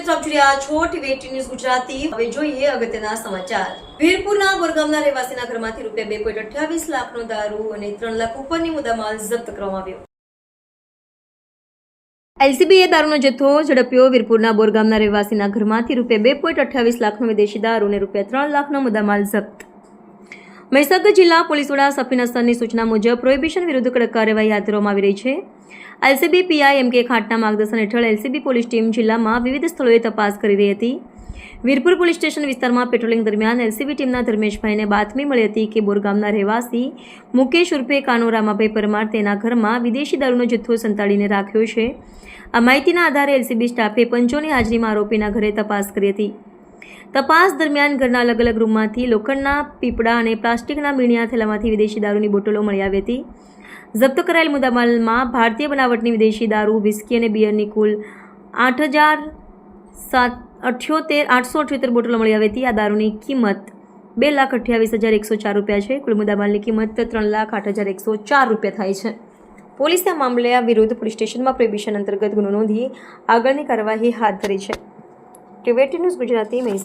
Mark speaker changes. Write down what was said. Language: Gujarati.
Speaker 1: મિત્રો આપ જોઈ રહ્યા છો ટીવી ન્યૂઝ ગુજરાતી। હવે જોઈએ અગત્યના સમાચાર। વીરપુરના બોરગામના રહેવાસીના ઘરમાંથી ₹2.28 લાખનો દારૂ અને 3 લાખ ઉપરની મુદ્દામાલ જપ્ત કરવામાં આવ્યો। એલસીબીએ દારૂનો જથ્થો ઝડપ્યો। વીરપુરના બોરગામના રહેવાસીના ઘરમાંથી ₹2.28 લાખનો વિદેશી દારૂ અને ₹3 લાખનો મુદ્દામાલ જપ્ત। મહીસાગર જિલ્લા પોલીસ વડા સફીન હસનની સૂચના મુજબ પ્રોહિબિશન વિરુદ્ધ કડક કાર્યવાહી હાથ ધરવામાં આવી રહી છે। એલસીબી પીઆઈ એમ કે ખાટના માર્ગદર્શન હેઠળ એલસીબી પોલીસ ટીમ જિલ્લામાં વિવિધ સ્થળોએ તપાસ કરી રહી હતી। વીરપુર પોલીસ સ્ટેશન વિસ્તારમાં પેટ્રોલિંગ દરમિયાન એલસીબી ટીમના ધર્મેશભાઈને બાતમી મળી હતી કે બોરગામના રહેવાસી મુકેશ ઉર્ફે કાનો રામાભાઈ પરમાર તેના ઘરમાં વિદેશી દારૂનો જથ્થો સંતાડીને રાખ્યો છે। આ માહિતીના આધારે એલસીબી સ્ટાફે પંચોની હાજરીમાં આરોપીના ઘરે તપાસ કરી હતી। તપાસ દરમિયાન ઘરના અલગ અલગ રૂમમાંથી લોખંડના પીપળા અને પ્લાસ્ટિકના મીણિયા થેલામાંથી વિદેશી દારૂની બોટલો મળી આવી હતી। જપ્ત કરાયેલ મુદ્દામાલમાં ભારતીય બનાવટની વિદેશી દારૂ, વિસ્કી અને બિયરની કુલ 8,878 બોટલો મળી આવી હતી। આ દારૂની કિંમત ₹2,28,104 છે। કુલ મુદ્દામાલની કિંમત ₹3,08,104 થાય છે। પોલીસે આ મામલે વિરુદ્ધ પોલીસ સ્ટેશનમાં પ્રોહિબિશન અંતર્ગત ગુનો નોંધી આગળની કાર્યવાહી હાથ ધરી છે। TV news Gujarati.